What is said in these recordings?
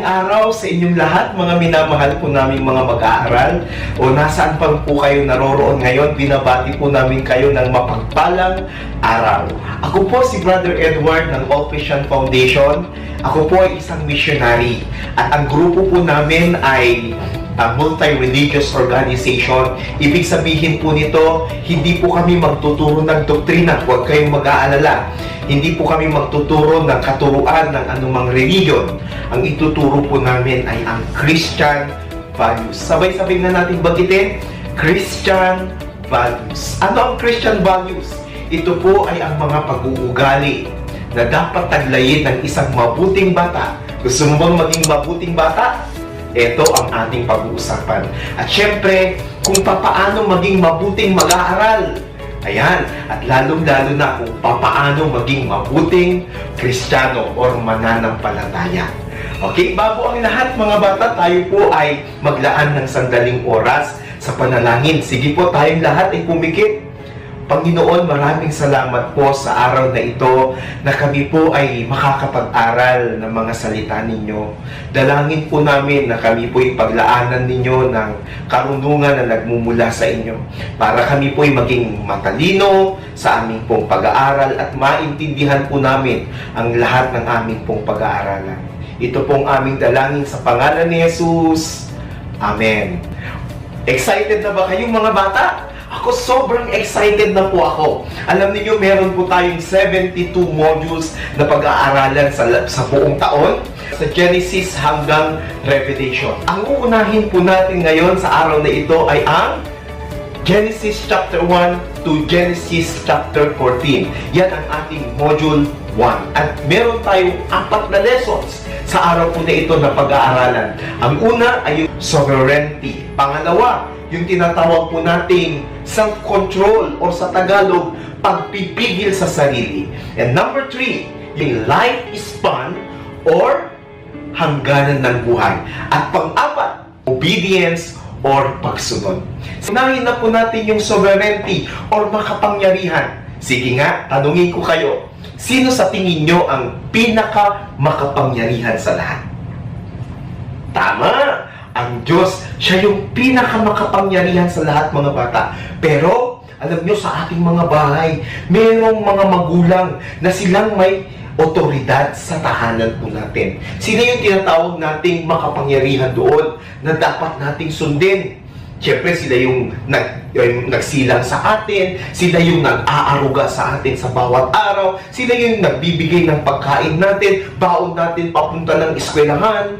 Araw sa inyong lahat, mga minamahal po naming mga mag-aaral o nasaan pa po kayo naroroon ngayon, binabati po namin kayo ng mapagpalang araw. Ako po si Brother Edward ng All Christian Foundation. Ako po ay isang missionary at ang grupo po namin ay multi-religious organization. Ibig sabihin po nito, hindi po kami magtuturo ng doktrina, huwag kayong mag-aalala. Hindi po kami magtuturo ng katuruan ng anumang religion. Ang ituturo po namin ay ang Christian values. Sabay-sabay na natin bagitin, Christian values. Ano ang Christian values? Ito po ay ang mga pag-uugali na dapat taglayin ng isang mabuting bata. Gusto mo bang maging mabuting bata? Ito ang ating pag-uusapan. At syempre, kung papaano maging mabuting mag-aaral. Ayan, at lalong-lalo na kung papaano maging mabuting Kristiyano o mananampalataya. Okay, bago ang lahat mga bata, tayo po ay maglaan ng sandaling oras sa panalangin. Sige po, tayong lahat ay pumikit. Panginoon, maraming salamat po sa araw na ito na kami po ay makakapag-aral ng mga salita ninyo. Dalangin po namin na kami po ay paglaanan ninyo ng karunungan na nagmumula sa inyo para kami po ay maging matalino sa aming pong pag-aaral at maintindihan po namin ang lahat ng aming pong pag-aaralan. Ito pong aming dalangin sa pangalan ni Jesus. Amen. Excited na ba kayong mga bata? Ako sobrang excited na po ako. Alam niyo, meron po tayong 72 modules na pag-aaralan sa buong taon. Sa Genesis hanggang Revelation. Ang uunahin po natin ngayon sa araw na ito ay ang Genesis chapter 1 to Genesis chapter 14. Yan ang ating module 1. At meron tayong 4 na lessons sa araw po na ito na pag-aaralan. Ang una ay yung sovereignty. Pangalawa, yung tinatawag po nating self-control o sa Tagalog, pagpipigil sa sarili. And number 3, yung life span or hangganan ng buhay. At pang-apat, obedience or pagsunod. Unahin na po natin yung sovereignty or makapangyarihan. Sige nga, tanungin ko kayo, sino sa tingin nyo ang pinaka-makapangyarihan sa lahat? Tama! Ang Diyos, siya yung pinakamakapangyarihan sa lahat mga bata. Pero, alam nyo, sa ating mga bahay, mayroong mga magulang na silang may otoridad sa tahanan po natin. Sila yung tinatawag nating makapangyarihan doon na dapat nating sundin. Siyempre, sila yung nagsilang sa atin, sila yung nag-aaruga sa atin sa bawat araw, sila yung nagbibigay ng pagkain natin, baon natin papunta ng eskwelahan.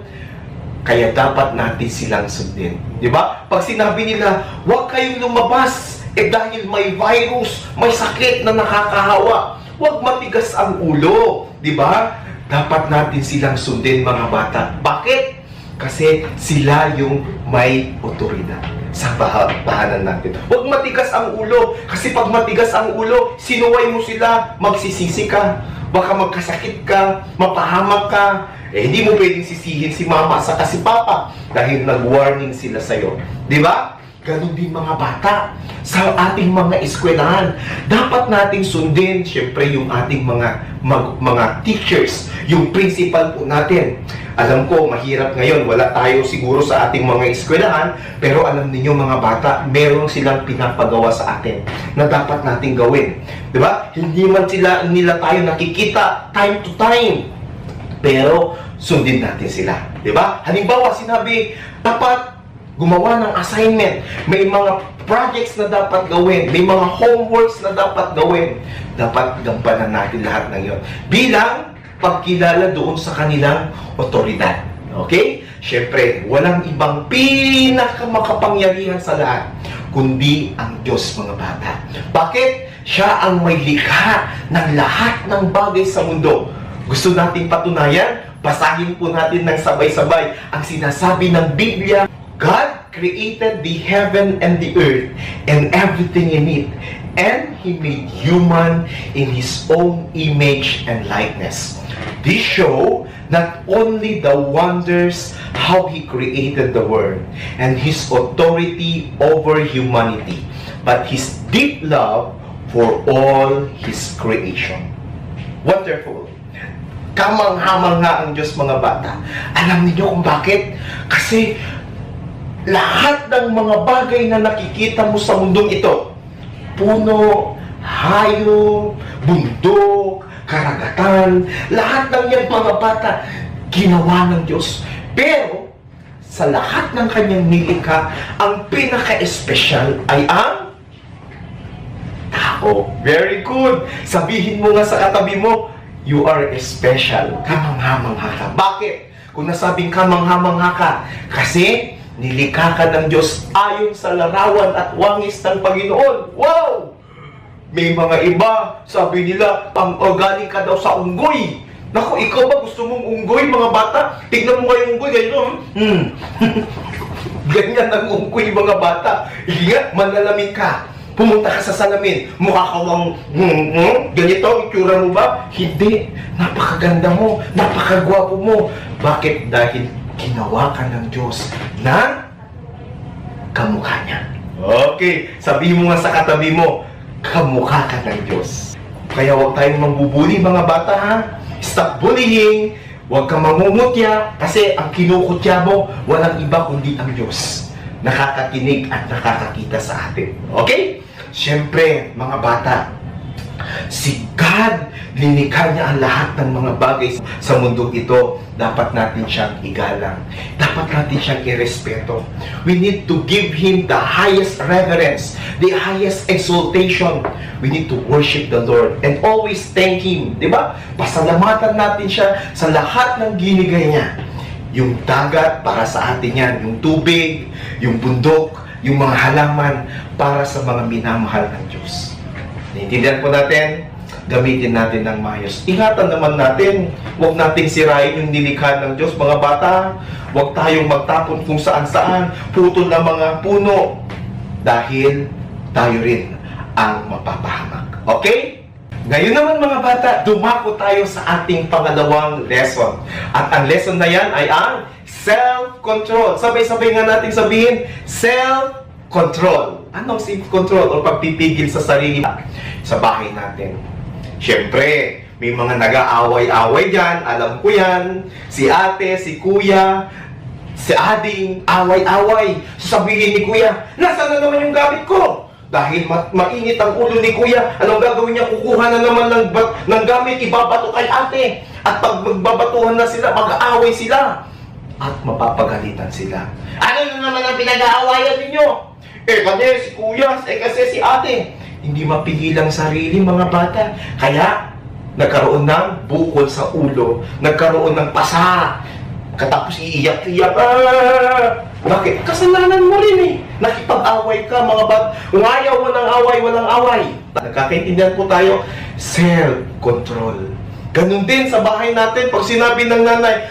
Kaya dapat natin silang sundin. Di ba? Pag sinabi nila, huwag kayong lumabas, dahil may virus, may sakit na nakakahawa. Huwag matigas ang ulo. Di ba? Dapat natin silang sundin mga bata. Bakit? Kasi sila yung may otoridad sa tahanan natin. Huwag matigas ang ulo. Kasi pag matigas ang ulo, sinuway mo sila, magsisisi ka. Baka magkasakit ka, mapahamak ka. Hindi mo pwedeng sisihin si mama saka si papa dahil nag-warning sila sa'yo. Di ba? Ganon din mga bata sa ating mga eskwelahan. Dapat nating sundin, syempre, yung ating mga teachers, yung principal po natin. Alam ko, mahirap ngayon, wala tayo siguro sa ating mga eskwelahan, pero alam niyo mga bata, meron silang pinapagawa sa atin na dapat nating gawin. Di ba? Hindi man nila tayo nakikita time to time. Pero sundin natin sila, di ba? Halimbawa, sinabi, dapat gumawa ng assignment, may mga projects na dapat gawin, may mga homeworks na dapat gawin. Dapat gampanan natin lahat ng yon bilang pagkilala doon sa kanilang otoridad. Okay? Siyempre, walang ibang pinakamakapangyarihan sa lahat, kundi ang Diyos mga bata. Bakit? Siya ang may likha ng lahat ng bagay sa mundo. Gusto nating patunayan? Basahin po natin ng sabay-sabay ang sinasabi ng Biblia. God created the heaven and the earth and everything in it. and He made human in His own image and likeness. This show not only the wonders how He created the world and His authority over humanity, but His deep love for all His creation. Wonderful. Kamangha-mangha ang Diyos, mga bata. Alam niyo kung bakit? Kasi lahat ng mga bagay na nakikita mo sa mundong ito, puno, hayop, bundok, karagatan, lahat ng yan, mga bata, ginawa ng Diyos. Pero, sa lahat ng kanyang nilikha, ang pinaka-espesyal ay ang tao. Very good. Sabihin mo nga sa katabi mo, you are special. Kamangha-mangha ka. Bakit? Kung nasabing kamangha-mangha ka, kasi nilikha ka ng Diyos ayon sa larawan at wangis ng Panginoon. Wow! May mga iba, sabi nila, galing ka daw sa unggoy. Naku, ikaw ba gusto mong unggoy, mga bata? Tignan mo kayo unggoy, ganyan. Ganyan ang unggoy, mga bata. Ingat, manalamin ka. Pumunta ka sa salamin, mukha ka ganito, itsura mo ba? Hindi. Napakaganda mo, napakagwapo mo. Bakit? Dahil ginawa ka ng Diyos na kamukha niya. Okay, sabihin mo nga sa katabi mo, kamukha ka ng Diyos. Kaya huwag tayong mambubuli, mga bata, ha? Stop bullying, huwag kang mangungutya, kasi ang kinukutya mo, walang iba kundi ang Diyos. Nakakakinig at nakakakita sa atin. Okay? Siyempre, mga bata, si God, linikha niya ang lahat ng mga bagay sa mundo ito. Dapat natin siyang igalang. Dapat natin siyang irespeto. We need to give Him the highest reverence, the highest exaltation. We need to worship the Lord and always thank Him. Diba? Pasalamatan natin siya sa lahat ng ginigay niya. Yung dagat, para sa atin yan. Yung tubig, yung bundok, yung mga halaman, para sa mga minamahal ng Diyos. Naintindihan po natin? Gamitin natin ng maayos. Ingatan naman natin, huwag nating sirain yung nilikha ng Diyos, mga bata. Huwag tayong magtapon kung saan-saan, putol na mga puno, dahil tayo rin ang mapapahamak. Okay? Ngayon naman, mga bata, dumako tayo sa ating pangalawang lesson. At ang lesson na yan ay ang self-control. Sabay-sabay nga natin sabihin, self-control. Anong self-control o pagpipigil sa sarili sa bahay natin? Siyempre, may mga nag-aaway-away dyan, alam ko yan. Si ate, si kuya, si ading, away-away. Sabihin ni kuya, nasaan na naman yung gamit ko? Dahil mainit ang ulo ni kuya, anong gagawin niya? Kukuha na naman ng gamit, ibabato kay ate. At pag magbabatuhan na sila, mag-aaway sila. At mapapagalitan sila. Ano na naman ang pinag-aawayan ninyo? Kasi si kuya, kasi si ate. Hindi mapigilang sarili, mga bata. Kaya, nagkaroon ng bukol sa ulo. Nagkaroon ng pasa. Katapos iiyak-iyak. Bakit? Kasalanan mo rin eh. Nakipag-away ka, mga bata. Kung ayaw mo ng away, walang away. Nagkakaintindihan po tayo, self-control. Ganun din sa bahay natin. Pag sinabi ng nanay,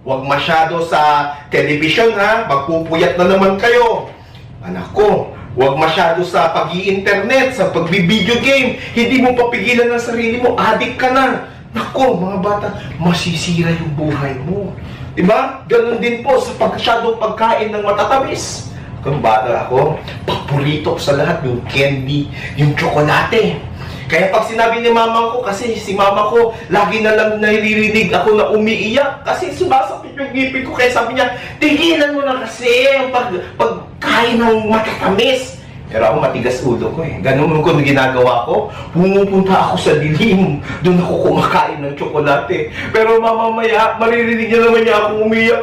huwag masyado sa television, ha? Magpupuyat na naman kayo. Anak ko, huwag masyado sa pag-i-internet, sa pag-video game. Hindi mo papigilan ng sarili mo, addict ka na. Nako, mga bata, masisira yung buhay mo. Diba? Ganun din po sa masyadong pagkain ng matatamis. Kung bata ako, paborito ko sa lahat yung candy, yung tsokolate. Kaya pag sinabi ni mama ko, kasi si mama ko, lagi na lang naririnig ako na umiiyak kasi sumasakit yung ngipin ko. Kaya sabi niya, tigilan mo na kasi ang pagkain ng matatamis. Pero ako matigas ulo ko eh. Ganun ko na ginagawa ko. Pumupunta ako sa dilim. Doon ako kumakain ng tsokolate. Pero mamamaya, maririnig niya naman niya ako umiiyak.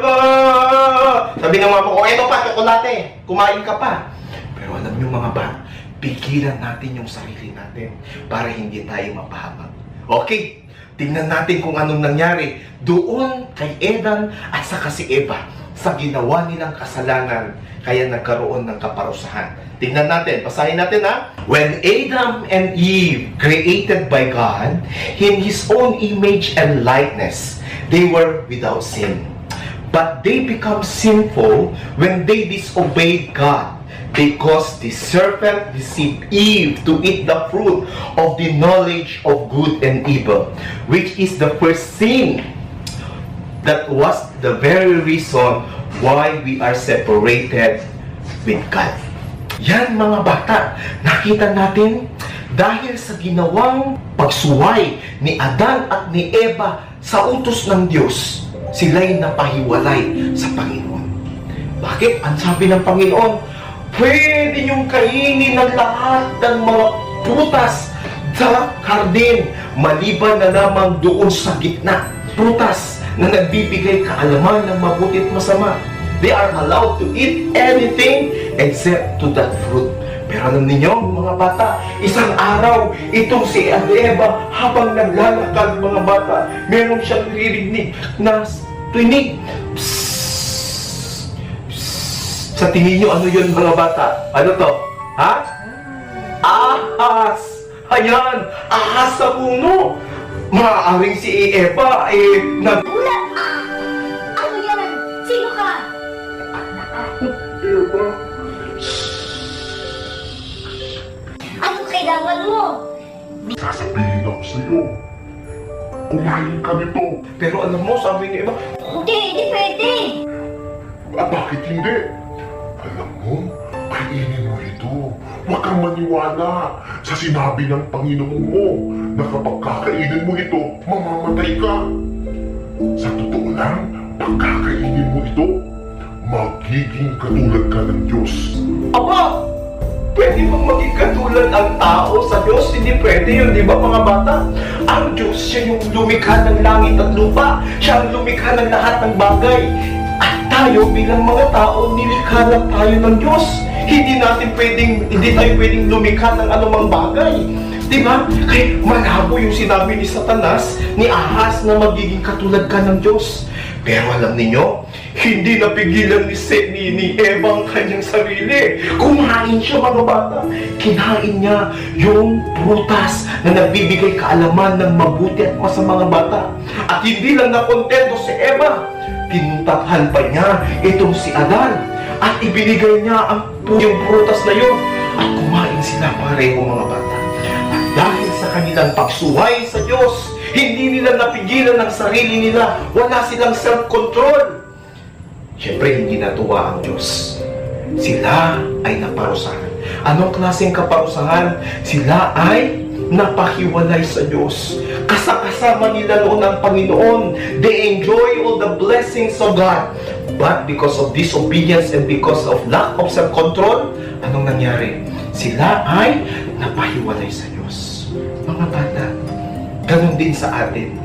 Sabi ng mama ko, eto pa, tsokolate. Kumain ka pa. Pero alam niyo, mga ba, pigilan natin yung sarili natin para hindi tayo mapahamak. Okay, tingnan natin kung anong nangyari doon kay Edan at saka si Eva sa ginawa nilang kasalanan, kaya nagkaroon ng kaparusahan. Tingnan natin, basahin natin ha. When Adam and Eve, created by God, in His own image and likeness, they were without sin. But they become sinful when they disobeyed God. Because the serpent deceived Eve to eat the fruit of the knowledge of good and evil, which is the first sin. That was the very reason why we are separated with God. Yan mga bata, nakita natin dahil sa ginawang pagsuway ni Adan at ni Eva sa utos ng Diyos, sila'y napahiwalay sa Panginoon. Bakit? Ang sabi ng Panginoon, pwede niyong kainin ng lahat ng mga prutas sa hardin, maliban na lamang doon sa gitna. Prutas na nagbibigay kaalaman ng mabuti at masama. They are allowed to eat anything except to that fruit. Pero alam ninyo, mga bata, isang araw, itong si Eva, habang naglalakad, mga bata, meron siyang niririnig na tunig. Psst, psst. Sa tingin nyo, ano yun, mga bata? Ano to? Ha? Ahas! Ayan! Ahas sa puno! Maaaring si Eva, Ulat! Ano yan? Sino ka? Eva, Anong kailangan mo? Sasabihin ako sa'yo. Kumain ka nito. pero alam mo, sabi ni Eva, Hindi pwede. Bakit hindi? Alam mo, kainin mo ito. Huwag kang maniwala sa sinabi ng Panginoon mo na kapag kakainin mo ito, mamamatay ka. Sa totoo lang, pagkakainin mo ito, magiging katulad ka ng Diyos. Aba! Pwede bang maging katulad ang tao sa Diyos? Hindi pwede yun, di ba mga bata? Ang Diyos, siya yung lumikha ng langit at lupa. Siya ang lumikha ng lahat ng bagay. At tayo bilang mga tao, nilikha lang tayo ng Diyos. Hindi tayo pwedeng lumikha ng anumang bagay. Di ba? Kaya malabo yung sinabi ni Satanas, ni Ahas, na magiging katulad ka ng Diyos. Pero alam ninyo, hindi napigilan ni Eva ang kanyang sarili. Kumain siya, mga bata. Kinain niya yung prutas na nagbibigay kaalaman ng mabuti at masama, mga bata. At hindi lang nakontento si Eva, pinuntahan pa niya itong si Adan. At ibinigay niya yung prutas na yun. At kumain sila pareho, mga bata. At dahil sa kanilang pagsuway sa Diyos, hindi nila napigilan ang sarili nila. Wala silang self-control. Siyempre, hindi natuwa ang Diyos. Sila ay naparusahan. Anong klaseng kaparusahan? Sila ay napahiwalay sa Diyos. Kasama nila noon ang Panginoon. They enjoy all the blessings of God. But because of disobedience and because of lack of self-control, anong nangyari? Sila ay napahiwalay sa Diyos. Mga bata, ganun din sa atin.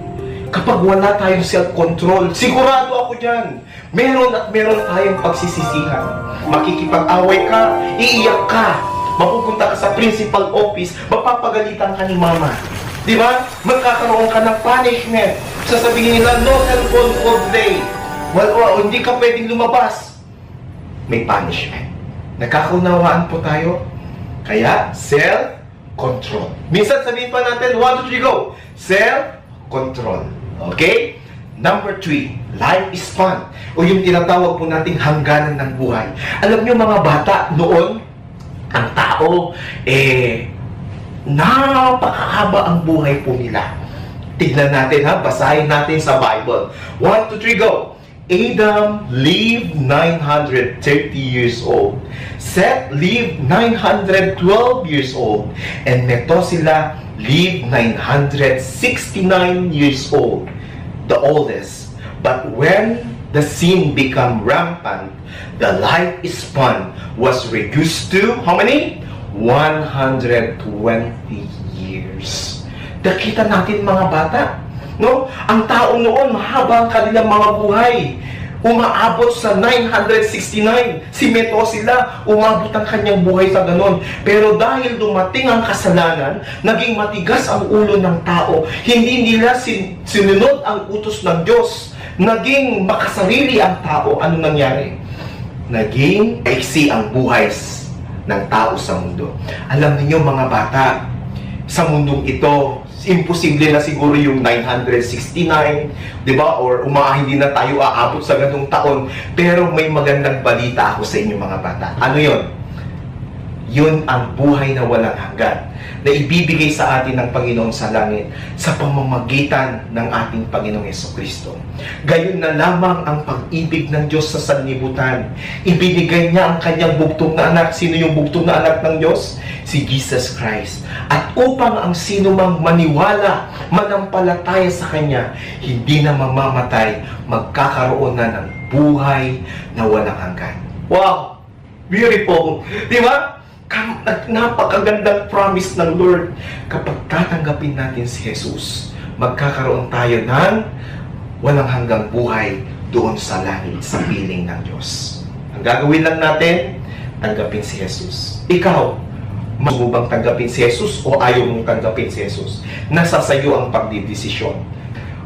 Kapag wala tayong self-control, sigurado ako dyan, meron at meron tayong pagsisisihan. Makikipag-away ka, iiyak ka, mapupunta ka sa principal office, mapapagalitan ka ni mama. Di ba? Magkakaroon ka ng punishment. Sasabihin nila, no cellphone all day. Well, hindi ka pwedeng lumabas. May punishment. Nagkakaunawaan po tayo. Kaya, self-control. Minsan sabihin pa natin, 1, 2, 3, go! Self-control. Okay? Number 3, life is fun. O yung tinatawag po nating hangganan ng buhay. Alam niyo mga bata, noon, ang tao, napakahaba ang buhay po nila. Tignan natin ha, basahin natin sa Bible. 1, 2, 3, go! Adam lived 930 years old. Seth lived 912 years old. And Methuselah lived 969 years old, the oldest. But when the sin became rampant, the lifespan was reduced to how many? 120 years. Nakita natin mga bata, no? Ang tao noon, mahaba ang kanilang mga buhay. Umaabot sa 969. Si Methuselah, umabot ang kanyang buhay sa ganon. Pero dahil dumating ang kasalanan, naging matigas ang ulo ng tao. Hindi nila sinunod ang utos ng Diyos. Naging makasarili ang tao. Ano nangyari? Naging maiksi ang buhay ng tao sa mundo. Alam niyo mga bata, sa mundong ito, imposible na siguro yung 969, di ba? Or hindi na tayo aabot sa ganung taon. Pero may magandang balita ako sa inyo mga bata. Ano yon? Yun ang buhay na walang hanggan na ibibigay sa atin ng Panginoon sa langit sa pamamagitan ng ating Panginoong Jesucristo. Gayon na lamang ang pag-ibig ng Diyos sa sanlibutan. Ibinigay niya ang kanyang bugtong na anak. Sino yung bugtong na anak ng Diyos? Si Jesus Christ. At upang ang sino mang maniwala, manampalataya sa Kanya, hindi na mamamatay, magkakaroon na ng buhay na walang hanggan. Wow! Beautiful! Di ba? Napakagandang promise ng Lord. Kapag tatanggapin natin si Jesus, magkakaroon tayo ng walang hanggang buhay doon sa langit, sa piling ng Diyos. Ang gagawin lang natin, tanggapin si Jesus. Ikaw, gusto mo bang tanggapin si Jesus o ayaw mong tanggapin si Jesus? Nasa sayo ang pagdidesisyon.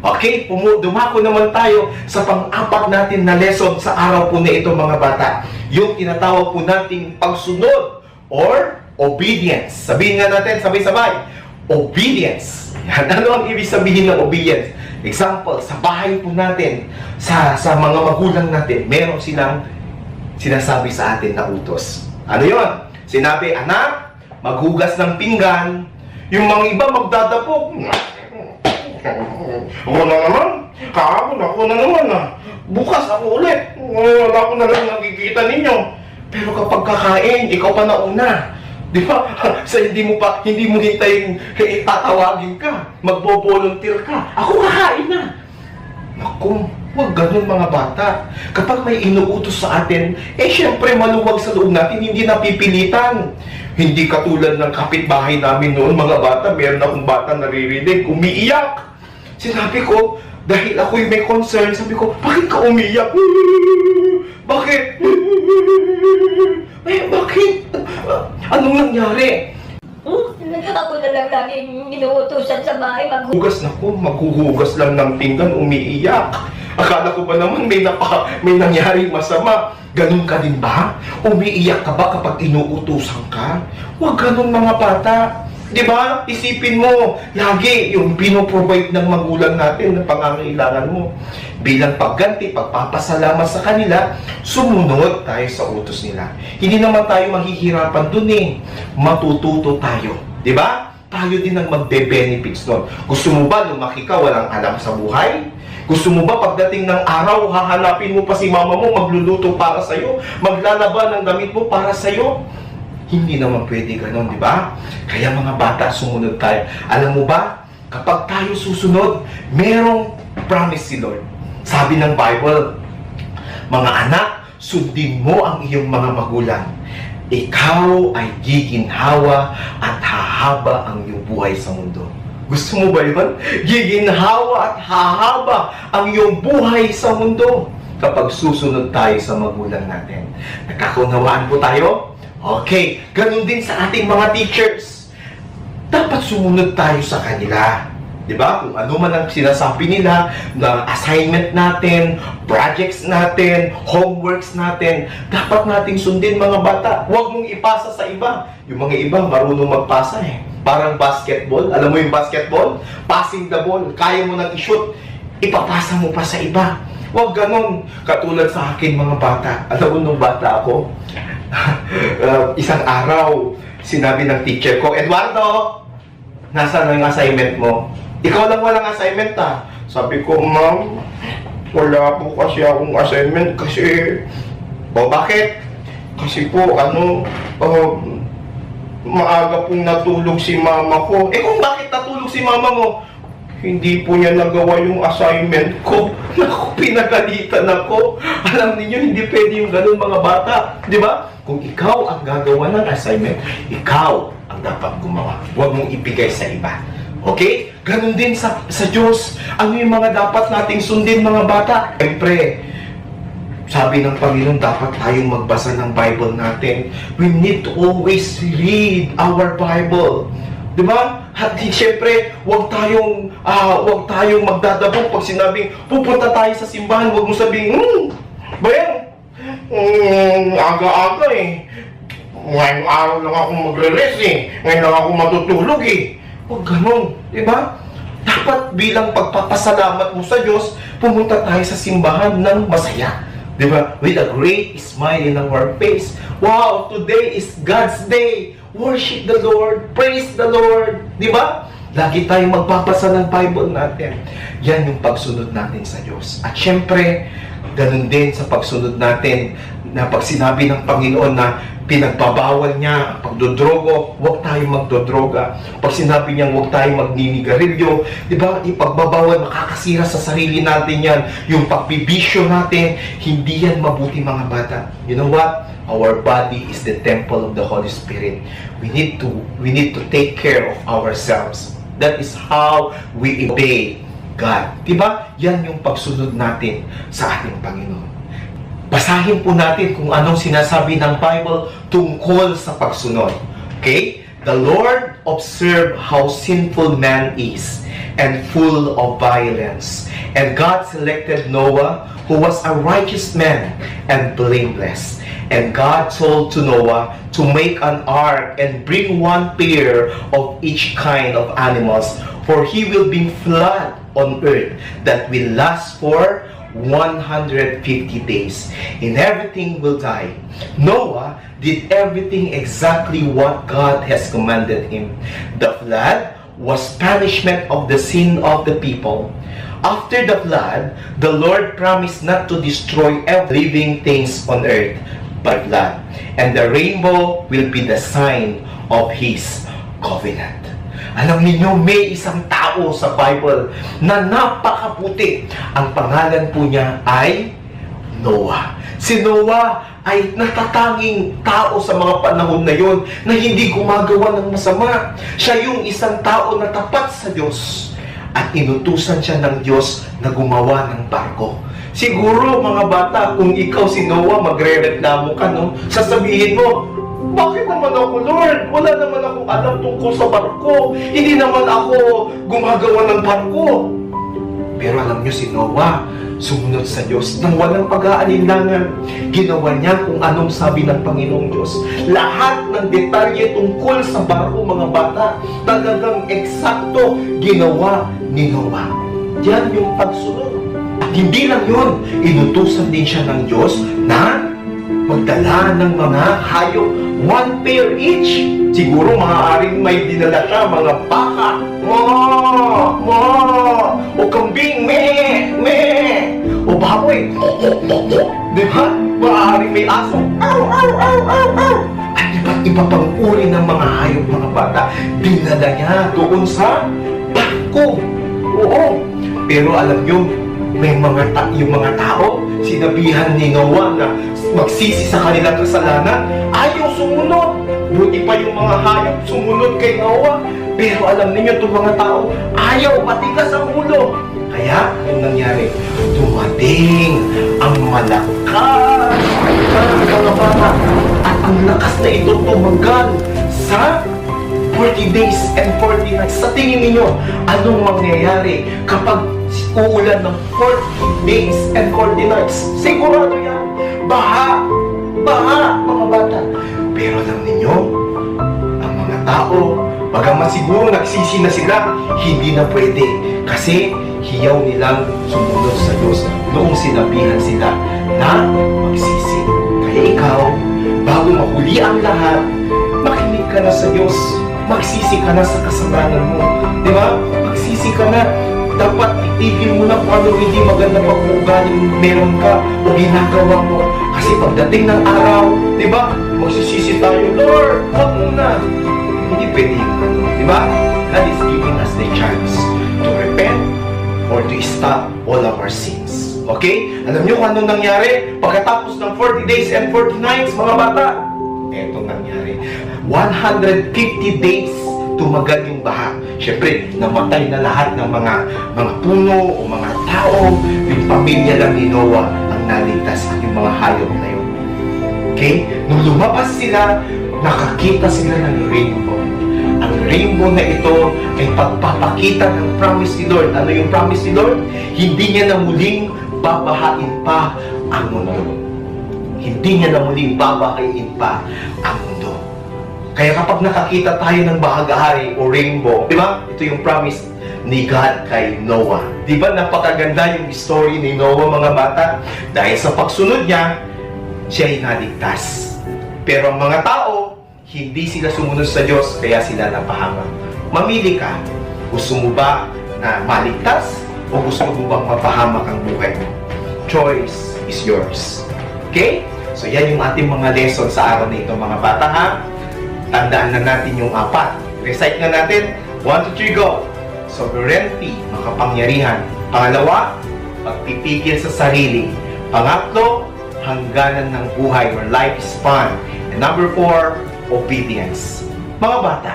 Okay, dumako naman tayo sa pang-apat natin na lesson sa araw po na ito, mga bata. Yung tinatawag po nating pagsunod or obedience. Sabihin nga natin, sabay-sabay. Obedience. Yan. Ano ang ibig sabihin ng obedience? Example, sa bahay po natin, sa mga magulang natin, meron silang sinasabi sa atin na utos. Ano yon? Sinabi, anak, maghugas ng pinggan. Yung mga iba magdadapog. Ako na naman. Kahapon ako na naman. Bukas ako ulit. Wala ko na lang nakikita ninyo. Pero kapag kakain, ikaw pa nauna. Di ba? Sa hindi mo hintayin, tatawagin ka. Magbo-volunteer ka. Ako kakain na. Naku, huwag ganun mga bata. Kapag may inuutos sa atin, syempre maluwag sa loob natin, hindi napipilitan. Hindi katulad ng kapitbahay namin noon, mga bata, meron akong bata naririnig, umiiyak. Sinabi ko, dahil ako'y may concern, sabi ko, bakit ka umiiyak? Bakit? Bakit? Anong nangyari? Ako na lang laging inuutusan sa bahay Maghuhugas lang ng pinggan, umiiyak. Akala ko ba naman may nangyaring masama? Ganun ka din ba? Umiiyak ka ba kapag inuutusan ka? Huwag ganun mga bata. Di ba? Isipin mo, lagi yung pinoprovide ng magulang natin na pangangailangan mo. Bilang pagganti, pagpapasalamat sa kanila, sumunod tayo sa utos nila. Hindi naman tayo mahihirapan dun eh. Matututo tayo. Di ba? Tayo din ang magbe-benefits nun. Gusto mo ba lumaki ka walang alam sa buhay? Gusto mo ba pagdating ng araw, hahanapin mo pa si mama mo, magluluto para sa'yo, maglalaba ng damit mo para sa'yo? Hindi naman pwede ganon, di ba? Kaya mga bata, sumunod tayo. Alam mo ba, kapag tayo susunod, merong promise si Lord. Sabi ng Bible, mga anak, sundin mo ang iyong mga magulang. Ikaw ay giginhawa at hahaba ang iyong buhay sa mundo. Gusto mo ba yun? Giginhawa at hahaba ang iyong buhay sa mundo kapag susunod tayo sa magulang natin. Nagkakaunawaan po tayo? Okay, ganun din sa ating mga teachers. Dapat sumunod tayo sa kanila. Diba? Kung ano man ang sinasabi nila, na assignment natin, projects natin, homeworks natin, dapat nating sundin mga bata. Huwag mong ipasa sa iba. Yung mga iba marunong magpasa eh. Parang basketball. Alam mo yung basketball? Passing the ball. Kaya mo nang i-shoot. Ipapasa mo pa sa iba. Huwag ganun. Katulad sa akin mga bata. Alam mo nung bata ako, isang araw, sinabi ng teacher ko, Eduardo, nasaan ang assignment mo? Ikaw lang walang assignment ah. Sabi ko, ma'am, wala po kasi akong assignment kasi, bakit? Kasi po, maaga pong natulog si mama ko. Kung bakit natulog si mama mo? Hindi po niya nagawa yung assignment ko. Naku, pinagalitan ako. Alam niyo hindi pwede yung ganun mga bata. Di ba? Kung ikaw ang gagawa ng assignment, ikaw ang dapat gumawa. Huwag mong ibigay sa iba. Okay? Ganun din sa Diyos. Ano yung mga dapat nating sundin mga bata? Siyempre, sabi ng Panginoon, dapat tayong magbasa ng Bible natin. We need to always read our Bible. Diba? At siyempre, huwag tayong magdadabog pag sinabing, pupunta tayo sa simbahan, huwag mo sabihin, bayan, aga-aga eh. Ngayong araw lang ako magre-rest eh. Ngayon lang ako matutulog eh. Huwag ganun, diba? Dapat bilang pagpapasalamat mo sa Diyos, pumunta tayo sa simbahan ng masaya. Di ba? With a great smile in our face. Wow, today is God's day. Worship the Lord. Praise the Lord. Di ba? Lagi tayong magbabasa ng Bible natin. Yan yung pagsunod natin sa Diyos. At syempre, ganun din sa pagsunod natin na pag sinabi ng Panginoon na pinagbabawal niya ang pagdodrogo, huwag tayong magdodroga. Pag sinabi niya huwag tayong magninigarilyo, di ba, ipagbabawal, makakasira sa sarili natin yan. Yung pagbibisyo natin, hindi yan mabuti mga bata. You know what? Our body is the temple of the Holy Spirit. We need to take care of ourselves. That is how we obey God. Diba? Yan yung pagsunod natin sa ating Panginoon. Basahin po natin kung anong sinasabi ng Bible tungkol sa pagsunod. Okay? The Lord observed how sinful man is and full of violence. And God selected Noah, who was a righteous man and blameless. And God told to Noah to make an ark and bring one pair of each kind of animals, for he will bring flood on earth that will last for 150 days, and everything will die. Noah did everything exactly what God has commanded him. The flood was punishment of the sin of the people. After the flood, the Lord promised not to destroy every living things on earth by flood, and the rainbow will be the sign of His covenant. Alam niyo, may isang tao sa Bible na napakaputi. Ang pangalan po niya ay Noah. Si Noah ay natatanging tao sa mga panahon na yon na hindi gumagawa ng masama. Siya yung isang tao na tapat sa Diyos at inutusan siya ng Diyos na gumawa ng barko. Siguro mga bata, kung ikaw si Noah, magre-reklamo ka, no? Sasabihin mo, bakit naman ako, Lord? Wala naman akong alam tungkol sa barko. Hindi naman ako gumagawa ng barko. Pero alam niyo si Noah, sumunod sa Diyos nang walang pag-aalinlangan. Ginawa niya kung anong sabi ng Panginoong Diyos. Lahat ng detalye tungkol sa barko, mga bata, talagang eksakto ginawa ni Noah. Yan yung pagsunod. At hindi lang yun, inutusan din siya ng Diyos na magdala ng mga hayop, one pair each. Siguro maaaring may dinala siya, mga baka, o kambing, o baboy, di ba? Maaaring may aso, at iba't iba pang uri ng mga hayop, mga bata. Dinala niya doon sa barko. Oo. Pero alam niyo, may yung mga tao, sinabihan ni Noah na magsisi sa kanilang kasalanan, ayaw sumunod. Buti pa yung mga hayop sumunod kay Noah. Pero alam niyo, itong mga tao, ayaw, matigas ang ulo. Kaya, anong nangyari? Dumating ang malakas mga bata. At ang lakas na ito tumagal sa 40 days and 40 nights. Sa tingin niyo, anong mangyayari kapag uulan ng 40 days and 40 nights? Sigurado yan. Baha, mga bata. Pero alam ninyo, ang mga tao, bagaman siguro nagsisi na sila, hindi na pwede. Kasi hiyaw nilang sumunod sa Diyos noong sinabihan sila na magsisi. Kaya ikaw, bago mahuli ang lahat, makinig ka na sa Diyos. Magsisi ka na sa kasalanan mo. Di ba? Magsisi ka na. Dapat itigil mo na kung ano hindi maganda pag-uugaling meron ka o ginagawa mo. Kasi pagdating ng araw, di ba? Magsisisi tayo, Lord, wag muna. Hindi pwede yung ano. Di ba? God is giving us the chance to repent or to stop all of our sins. Okay? Alam niyo kung anong nangyari? Pagkatapos ng 40 days and 40 nights, mga bata, etong nangyari. 150 days tumagal yung baha. Siyempre, namatay na lahat ng mga puno o mga tao. Yung pamilya lang ni Noah ang naligtas at yung mga hayop na yun. Okay? Nung lumabas sila, nakakita sila ng rainbow. Ang rainbow na ito ay pagpapakita ng promise ni Lord. Ano yung promise ni Lord? Hindi niya na muling babahain pa ang mundo. Hindi niya na muling babahain pa ang mundo. Kaya kapag nakakita tayo ng bahagahari o rainbow, di ba? Ito yung promise ni God kay Noah. Di ba napakaganda yung story ni Noah, mga bata? Dahil sa pagsunod niya, siya'y naligtas. Pero ang mga tao, hindi sila sumunod sa Diyos, kaya sila napahamak. Mamili ka. Gusto mo ba na maligtas o gusto mo bang mapahamak ang buhay mo? Choice is yours. Okay? So yan yung ating mga lesson sa araw na ito, mga bata, ha? Tandaan na natin yung 4. Recite nga natin. 1, 2, 3, go! Sovereignty, makapangyarihan. Pangalawa, pagpipigil sa sarili. Pangatlo, hangganan ng buhay or life span. And number 4, obedience. Mga bata,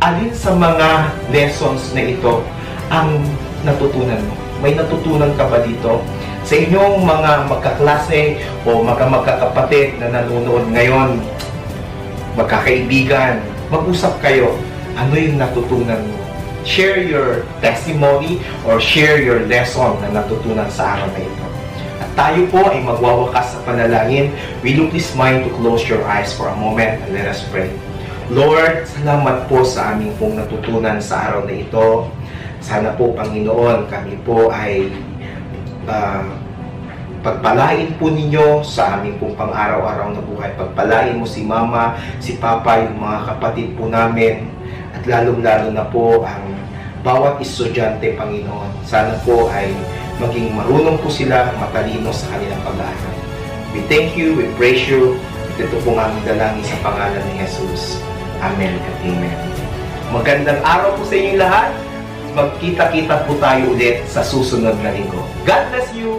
alin sa mga lessons na ito ang natutunan mo? May natutunan ka ba dito? Sa inyong mga magkaklase o magkakapatid na nanonood ngayon, magkakaibigan, mag-usap kayo. Ano yung natutunan mo? Share your testimony or share your lesson na natutunan sa araw na ito. At tayo po ay magwawakas sa panalangin. Will you please mind to close your eyes for a moment and let us pray. Lord, salamat po sa aming pong natutunan sa araw na ito. Sana po, Panginoon, kami po ay pagpalain po ninyo sa aming pong pang-araw-araw na buhay. Pagpalain mo si Mama, si Papa, yung mga kapatid po namin, at lalong-lalo na po ang bawat estudyante, Panginoon. Sana po ay maging marunong po sila, matalino sa kanilang pag-aaral. We thank you, we praise you. Ito po ang aming dalangin sa pangalan ni Jesus. Amen at Amen. Magandang araw po sa inyong lahat. Magkita-kita po tayo ulit sa susunod na linggo. God bless you!